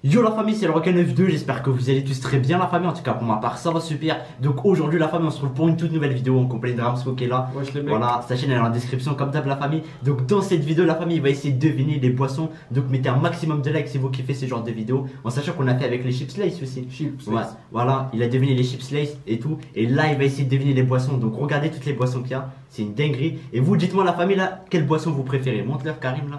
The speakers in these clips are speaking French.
Yo la famille, c'est le Rock 92, j'espère que vous allez tous très bien la famille, en tout cas pour ma part ça va super. Donc aujourd'hui la famille on se retrouve pour une toute nouvelle vidéo en compagnie de Ramsco qui est là. Voilà, sa chaîne elle est en description comme d'hab la famille. Donc dans cette vidéo la famille va essayer de deviner les boissons. Donc mettez un maximum de likes si vous kiffez ce genre de vidéo. En sachant qu'on a fait avec les chips Lays aussi. Ouais, voilà, il a deviné les chips Lays et tout. Et là il va essayer de deviner les boissons. Donc regardez toutes les boissons qu'il y a, c'est une dinguerie. Et vous dites-moi la famille là, quelle boisson vous préférez? Montre-leur Karim là.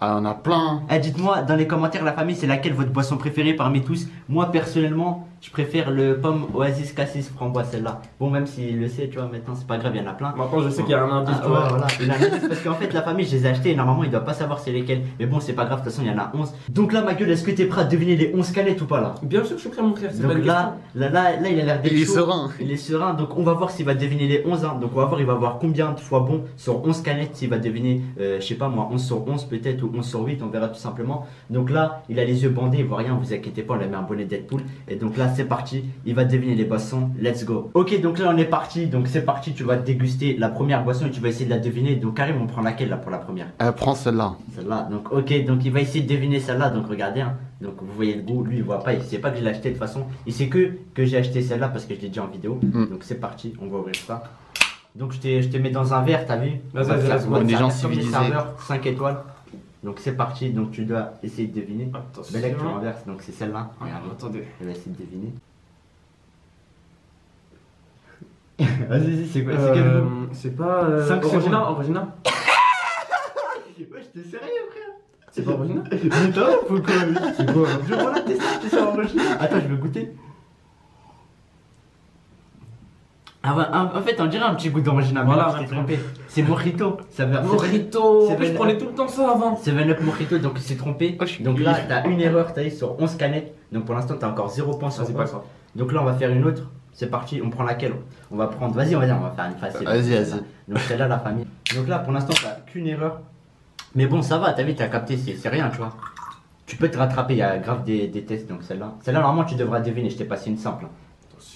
Ah, on a plein. Dites-moi dans les commentaires la famille, c'est laquelle votre boisson préférée parmi tous? Moi personnellement, je préfère le pomme Oasis Cassis framboise celle-là. Bon même s'il le sait, tu vois, maintenant c'est pas grave, il y en a plein. Maintenant je sais qu'il y a un indice, tu vois. Voilà, il a un indice parce qu'en fait la famille je les ai achetés et normalement il doit pas savoir c'est lesquels. Mais bon c'est pas grave, de toute façon il y en a 11. Donc là ma gueule, est-ce que t'es prêt à deviner les 11 canettes ou pas là? Bien sûr que je suis prêt mon frère, c'est Donc pas une là il a l'air d'être Il est chaud. serein. Il est serein, donc on va voir s'il va deviner les 11 hein. Donc on va voir, il va voir combien de fois bon sur 11 canettes, s'il va deviner, je sais pas moi, 11 sur 11 peut-être ou 11 sur 8, on verra tout simplement. Donc là, il a les yeux bandés, il voit rien, vous inquiétez pas, on a mis un bonnet Deadpool. Et donc là, c'est parti, il va deviner les boissons, let's go. Ok, donc là on est parti, donc c'est parti, tu vas déguster la première boisson et tu vas essayer de la deviner. Donc Karim, on prend laquelle là pour la première? Prends celle-là. Celle-là, donc ok, donc il va essayer de deviner celle-là, donc regardez hein. Donc vous voyez le goût, lui il voit pas, il sait pas que je l'ai acheté de toute façon. Il sait que j'ai acheté celle-là parce que je l'ai déjà en vidéo. Donc c'est parti, on va ouvrir ça. Donc je te mets dans un verre, t'as vu? On est des gens civilisés. 5 étoiles. Donc c'est parti, donc tu dois essayer de deviner. Attention. Belle tu renverses, donc c'est celle-là. Regarde, Attendez. je vais essayer de deviner. Vas-y, c'est quoi? C'est pas. 5 Orangina. Ouais, j'étais sérieux frère. C'est pas Orangina? Putain, pourquoi? C'est quoi? Je voilà, t'es ça enregistré. Attends, je vais goûter. Ah ouais, en fait, on dirait un petit goût d'orangina. Voilà, je t'ai trompé. C'est Mojito. Mojito. C'est Je prenais tout le temps ça avant. 7-Up Mojito, donc il s'est trompé. Donc là, t'as une erreur, t'as eu sur 11 canettes. Donc pour l'instant, t'as encore 0 points sur C'est 11. pas ça. Donc là, on va faire une autre. C'est parti, on prend laquelle? On va prendre. Vas-y, on va faire une facile. Vas-y. Donc celle-là, la famille. Donc là, pour l'instant, t'as qu'une erreur. Mais bon, ça va, t'as vu, t'as capté, c'est rien, tu vois. Tu peux te rattraper, il y a grave des tests. Donc celle-là. Celle-là, normalement, tu devras deviner. Je t'ai passé une simple.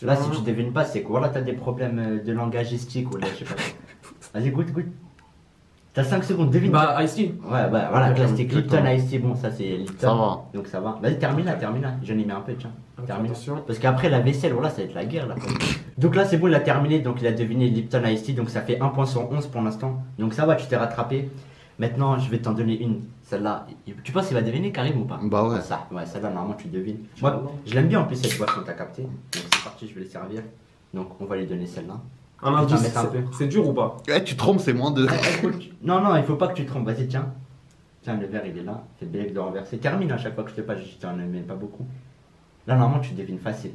Là, si tu devines pas, c'est quoi? Là, t'as des problèmes de langage gestique ou là, je sais pas. Vas-y, goûte. T'as 5 secondes, devine. Bah, Ice Tea. Ouais, bah voilà, classique Lipton Ice Tea. Bon, ça c'est Lipton. Ça va. Donc ça va. Vas-y, termine là. J'en ai mis un peu, tiens. Termine. Attention. Parce qu'après la vaisselle, voilà, ça va être la guerre là. Donc là, c'est bon, il a terminé. Donc il a deviné Lipton Ice Tea. Donc ça fait 1 point sur 11 pour l'instant. Donc ça va, tu t'es rattrapé. Maintenant, je vais t'en donner une. Celle-là, tu penses qu'il va deviner Karim ou pas? Bah ouais. Ouais, celle-là, normalement, tu devines. Moi, je l'aime bien en plus cette boisson, t'as capté. Donc c'est parti, je vais les servir. Donc on va lui donner celle-là. Un indice, c'est dur ou pas? Tu trompes, c'est moins de. Non, il faut pas que tu te trompes. Vas-y, tiens. Tiens, le verre, il est là. Fais bien de renverser. Termine à chaque fois que je te passe, je t'en mets pas beaucoup. Là, normalement, tu devines facile.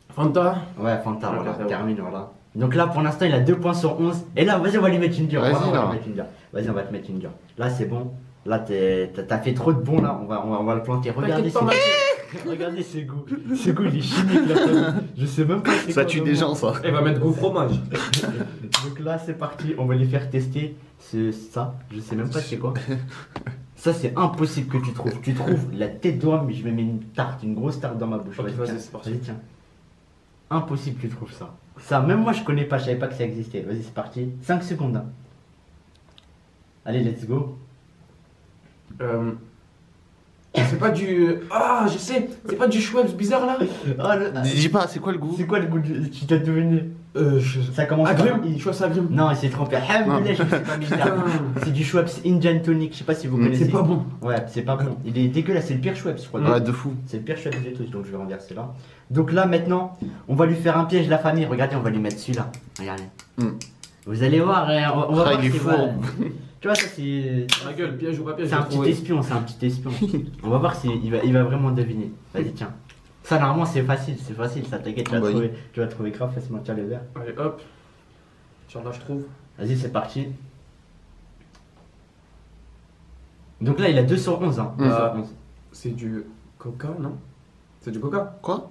Fanta. Ouais, Fanta, Ouais, voilà. c'est bon. Termine, voilà. Donc là, pour l'instant, il a 2 points sur 11. Et là, vas-y, on va lui mettre une dure. Vas-y, Voilà, on va là. lui mettre une dure. Vas-y, on va te mettre une dure. Là, c'est bon. Là, t'as fait trop de bon, là. On va le planter. Regardez T'inquiète pas, Regardez ce goût. Ce goût, il est chimique, là. Je sais même pas c'est Ça quoi tue le des mot. gens, ça. Il va mettre goût fromage. Donc là, c'est parti. On va lui faire tester ça. Je sais même pas c'est quoi. Ça, c'est impossible que tu trouves. Tu trouves la tête d'homme, mais je me mets une tarte, une grosse tarte dans ma bouche. Ok, vas-y, tiens. c'est parti. Vas-y, tiens. Impossible que tu trouves ça. Ça, même moi, je connais pas. Je savais pas que ça existait. Vas-y, c'est parti. 5 secondes. Hein. Allez, let's go. C'est pas du. Ah, je sais. C'est pas du Schweppes bizarre là. Dis pas, c'est quoi le goût? C'est quoi le goût du... Tu t'as deviné? Ça commence Agrumes. par... Schweppes agrumes. Non, il s'est trompé. Alhamdoulilah, je me suis pas mis là. C'est du Schweppes Indian Tonic. Je sais pas si vous connaissez. C'est pas bon. Ouais, c'est pas bon. Il est dégueulasse. C'est le pire Schweppes, je crois. Ouais, de fou. C'est le pire Schweppes de tous. Donc je vais renverser là. Donc là, maintenant, on va lui faire un piège, la famille. Regardez, on va lui mettre celui-là. Regardez. Vous allez voir. On va voir il est si fou. voilà. Tu vois, ça c'est. Ma gueule, piège ou pas piège? C'est un petit espion, On va voir s'il va vraiment deviner. Vas-y, tiens. Ça, normalement, c'est facile, ça t'inquiète, tu vas trouver grave facilement. Tiens le verre. Allez, hop. Tiens, là, je trouve. Vas-y, c'est parti. Donc là, il a 2 sur 11. Hein. 2 sur 11. C'est du coca, non? C'est du coca? Quoi?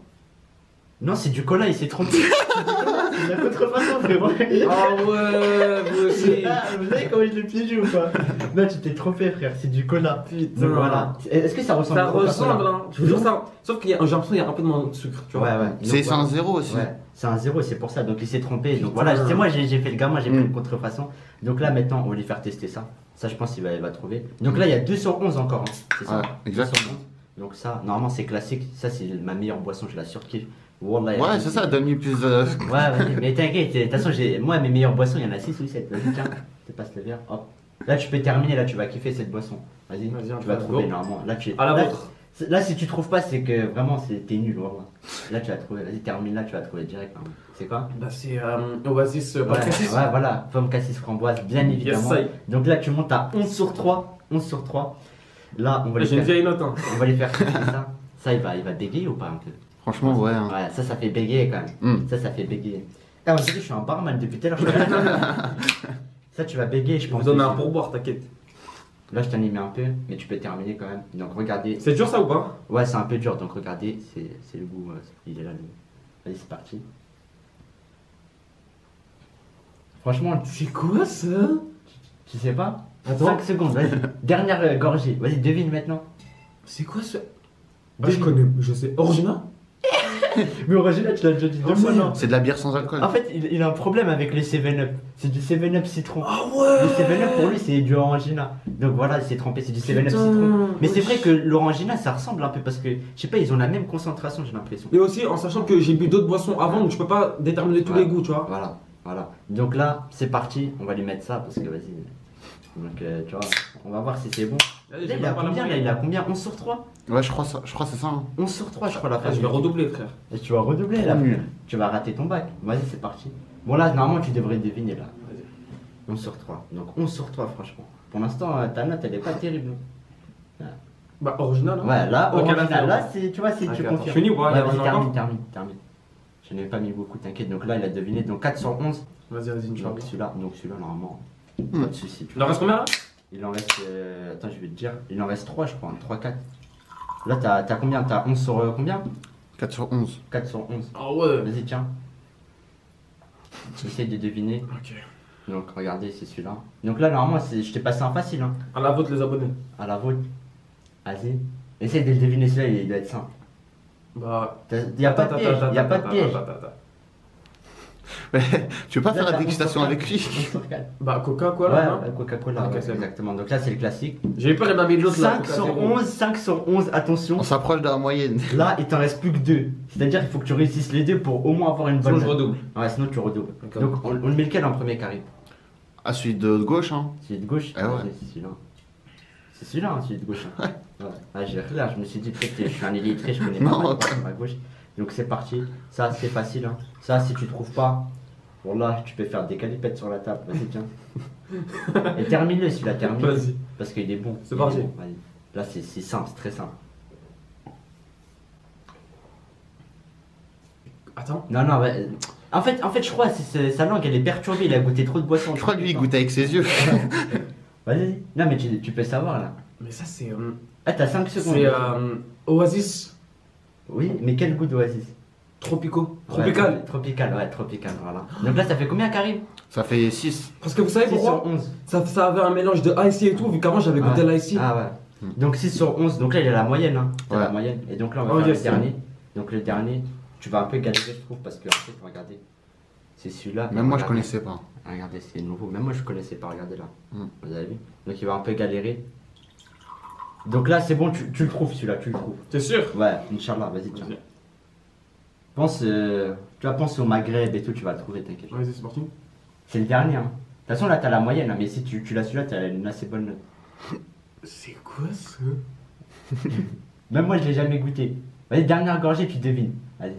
Non, c'est du cola, il s'est trompé. C'est de la contrefaçon, frérot. Ah ouais, vous aussi. Ah, vous savez comment je l'ai piégé ou pas? Non, tu t'es trompé, frère, c'est du cola. Putain. Donc voilà. Est-ce que ça ressemble Ça au Coca-Cola? ressemble, hein. Je vous jure ça. Sauf qu'il y a, j'ai l'impression qu'il y a un peu de moins de sucre, tu vois. Ouais. C'est Donc, un zéro aussi. Ouais, c'est un 0, c'est pour ça. Donc il s'est trompé. Donc Putain. voilà, c'est moi, j'ai fait le gamin, j'ai pris une contrefaçon. Donc là, maintenant, on va lui faire tester ça. Ça, je pense qu'il va trouver. Donc là, il y a 2 sur 11 encore. Hein. C'est ça. Ouais, 2 exactement. sur 11. Donc ça, normalement, c'est classique. Ça, c'est ma meilleure boisson. Je la surkiffe. Wallah, Ouais, c'est ça, donne-lui plus. Ouais, vas-y, mais t'inquiète. De toute façon, moi, mes meilleures boissons, il y en a 6 ou 7. Vas-y, tiens, te passe le verre. Hop. Là, tu peux terminer. Là, tu vas kiffer cette boisson. Vas-y, tu vas trouver normalement. Là, à la vôtre. Là, si tu trouves pas, c'est que vraiment t'es nul. Wallah. Là, tu vas trouver. Vas-y, termine là, tu vas trouver direct. C'est quoi? Bah, c'est Oasis Ouais, voilà, pomme cassis framboise, bien évidemment. Yes, donc là, tu montes à 11 sur 3. 11 sur 3. Là, on va les J'ai une faire. vieille note. Hein. On va les faire kiffer ça. Ça, il va bégayer ou pas un peu? Franchement, ouais. Hein. Ouais, ça fait bégayer quand même. Ça fait bégayer. Ah, on dirait que je suis un barman depuis tout à l'heure. Ça, tu vas bégayer, je Je pense. vais vous donner un pourboire, t'inquiète. Là, je t'anime un peu, mais tu peux terminer quand même. Donc, regardez. C'est dur ça ou pas? Ouais, c'est un peu dur, donc regardez, c'est le goût. Il est là, le goût. Vas-y, c'est parti. Franchement, C'est quoi ça? tu sais pas? Attends. 5 secondes, vas-y. Dernière gorgée. Vas-y, devine maintenant. C'est quoi ce. Ah, je sais. Origina? Mais original, tu l'as déjà dit 2 fois, non? C'est de la bière sans alcool. En fait, il a un problème avec les 7-Up. C'est du 7-Up citron. Ah ouais! Le 7-Up pour lui, c'est du Orangina. Donc voilà, il s'est trompé, c'est du 7-Up Putain. citron. Mais c'est vrai que l'Orangina, ça ressemble un peu parce que, je sais pas, ils ont la même concentration, j'ai l'impression. Et aussi en sachant que j'ai bu d'autres boissons avant, donc je peux pas déterminer tous Ouais. les goûts, tu vois. Voilà. Donc là, c'est parti, on va lui mettre ça parce que vas-y. Donc tu vois, on va voir si c'est bon. Là, il a combien là? Il a combien? 11 sur 3? Ouais, je crois que c'est ça. Hein. 11 sur 3, je crois, la fin. Je vais redoubler, frère. Et tu vas redoubler là. Trop nul. Tu vas rater ton bac. Vas-y, c'est parti. Bon, là, normalement, tu devrais deviner là. Vas-y. 11 sur 3. Donc 11 sur 3, franchement. Pour l'instant, ta note, elle est pas terrible. Bah, original, hein. Ouais, là, Ok, original, là, là, c'est, tu vois, c'est Ok, tu attends, confirmes. je finis ou pas? Il y a Ouais, vas-y, un termine. Je n'ai pas mis beaucoup, t'inquiète. Donc là, il a deviné. Donc 4 sur 11. Vas-y, Donc celui-là, normalement, pas de soucis. tu Il en reste combien là? Il en reste. Attends, je vais te dire. Il en reste 3, je crois. 3, 4. Là, t'as combien? T'as 11 sur combien? 4 sur 11. 4 sur 11. Ah ouais. Vas-y, tiens. Essaye de deviner. Ok. Donc, regardez, c'est celui-là. Donc là, normalement, je t'ai passé un facile. Hein. À la vôtre, les abonnés. À la vôtre. Vas-y. Essaye de le deviner, celui-là, il doit être simple. Bah. Y a pas de piège. Y a pas de piège. Tu veux pas faire Là, la t'as dégustation 11 sur avec lui? 11 sur 4. Bah, Coca-Cola, Ouais, non? Coca-Cola. Ok, Ouais, c'est bon. exactement. Donc là, c'est le classique. J'ai peur, il m'a mis de l'autre là. 5 sur 11, 5 sur 11, attention. On s'approche de la moyenne. Là, il t'en reste plus que 2. C'est-à-dire qu'il faut que tu réussisses les deux pour au moins avoir une bonne Sinon, je note. redouble. Ouais, sinon tu redoubles. D'accord. Donc, on le met lequel en premier, Karim? Ah, celui de gauche, hein. Celui de gauche? Ah ouais. C'est celui-là. C'est celui-là, hein, celui de gauche. Hein. Ouais. Ah, j'ai là, je me suis dit, peut-être que je suis un illettré, je connais pas Non. mal à gauche. Donc, c'est parti. Ça, c'est facile. Hein. Ça, si tu trouves pas, bon là, tu peux faire des calipettes sur la table. Vas-y, tiens. Et termine-le, celui-là, termine. Vas-y. Parce qu'il est bon. C'est Il est parti. bon, vas-y. Là, c'est simple, c'est très simple. Attends. Non, non, ouais. En fait, je crois que sa langue elle est perturbée, il a goûté trop de boissons. Je crois que lui, il goûte avec ses yeux. Vas-y, non, mais tu peux savoir là. Mais ça, c'est. Ah, t'as 5 secondes. C'est Oasis Oui, mais quel goût d'Oasis? Tropico. Ouais, Tropical. tropical, voilà. Donc là, ça fait combien, Karim? Ça fait 6. Parce que vous savez 6 sur pourquoi 11. ça avait un mélange de icy et tout, vu qu'avant j'avais goûté Ouais. l'icy. Ah ouais. Donc 6 sur 11, donc là, il a la moyenne. Hein. T'as Ouais. la moyenne. Et donc là, on va Oh, faire yes. le dernier. Donc le dernier, tu vas un peu galérer, je trouve, parce que en fait, regardez. C'est celui-là. Même moi, je Regardez. connaissais pas. Regardez, c'est nouveau. Même moi, je connaissais pas. Regardez là. Mm. Vous avez vu? Donc, il va un peu galérer. Donc là, c'est bon, tu le trouves celui-là, tu le trouves. T'es sûr? Ouais, Inch'Allah, vas-y, tiens. Vas-y. Pense, tu vas penser au Maghreb et tout, tu vas le trouver, t'inquiète. Vas-y, c'est parti. C'est le dernier. Hein. De toute façon, là, t'as la moyenne, hein, mais si tu l'as celui-là, t'as une assez bonne note. C'est quoi ça? Même moi, je l'ai jamais goûté. Vas-y, dernière gorgée, tu devines. Vas-y.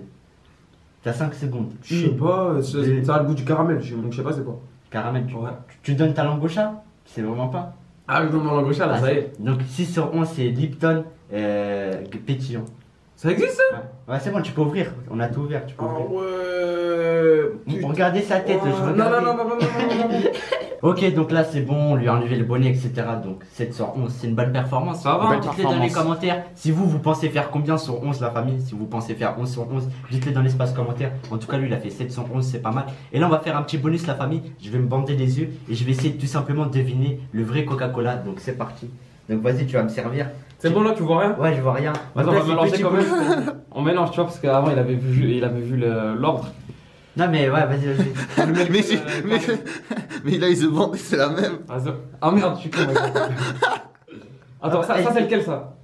T'as 5 secondes. Je sais pas, Deux. ça a le goût du caramel, donc je sais pas c'est quoi. Caramel, Ouais. tu donnes ta langue au chat? Tu sais vraiment pas? Ah, je donne mon langue au chat là, Ah, ça y est. Donc 6 sur 11, c'est Lipton pétillant. Ça existe ça? Ouais, c'est bon, tu peux ouvrir. On a tout ouvert, tu peux Ah ouvrir. ouais. Regardez sa tête, je Non, regardais. non. Ok, donc là c'est bon, on lui a enlevé le bonnet, etc. Donc 7 sur 11, c'est une bonne performance. Ça va, belle Dites-le dans les performance. commentaires. Si vous pensez faire combien sur 11 la famille, si vous pensez faire 11 sur 11, dites-le dans l'espace commentaire. En tout cas, lui il a fait 7 sur 11, c'est pas mal. Et là on va faire un petit bonus la famille. Je vais me bander les yeux et je vais essayer de tout simplement deviner le vrai Coca-Cola. Donc c'est parti. Donc vas-y, tu vas me servir. C'est bon là, tu vois rien? Ouais, je vois rien. Attends, Donc on là, va c'est mélanger petit quand même. bonus. On mélange, tu vois, parce qu'avant il avait vu l'ordre. Non mais ouais, vas-y, vas-y. Le mec, mais là, ils se vendent et c'est la même. Ah merde, je suis con. mec. Attends, ça c'est lequel ça?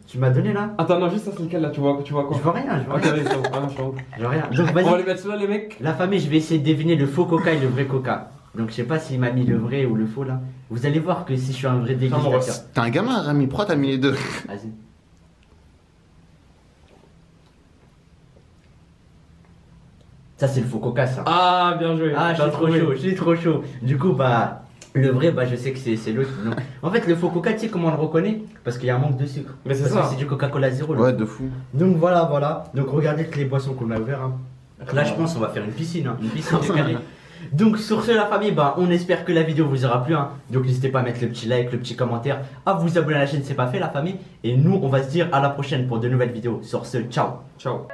Tu m'as donné là? Attends, non, juste ça c'est lequel là? Tu vois quoi? Je vois rien, je vois Ok, rien. allez, c'est bon. Ah non, je suis en haut. Je vois rien. Donc On va vas-y. les mettre ceux-là, les mecs. La famille, je vais essayer de deviner le faux coca et le vrai coca. Donc je sais pas s'il m'a mis le vrai ou le faux là. Vous allez voir que si je suis un vrai dégustateur. T'es un gamin, Rami, pourquoi t'as mis les deux? Vas-y. Ça c'est le faux coca ça. Ah, bien joué. Ah, je suis trop chaud, je suis trop chaud. Du coup, bah, le vrai, bah, je sais que c'est l'autre. Non. En fait, le faux coca, tu sais comment on le reconnaît? Parce qu'il y a un manque de sucre. Mais c'est Parce ça. que c'est du Coca-Cola zéro. Ouais, de fou. Donc voilà, voilà. Donc regardez toutes les boissons qu'on a ouvertes. Hein. Là, je pense qu'on va faire une piscine. Hein. Une piscine du carré. Donc sur ce, la famille, bah, on espère que la vidéo vous aura plu. Hein. Donc n'hésitez pas à mettre le petit like, le petit commentaire, à vous abonner à la chaîne si c'est pas fait, la famille. Et nous, on va se dire à la prochaine pour de nouvelles vidéos. Sur ce, ciao. Ciao.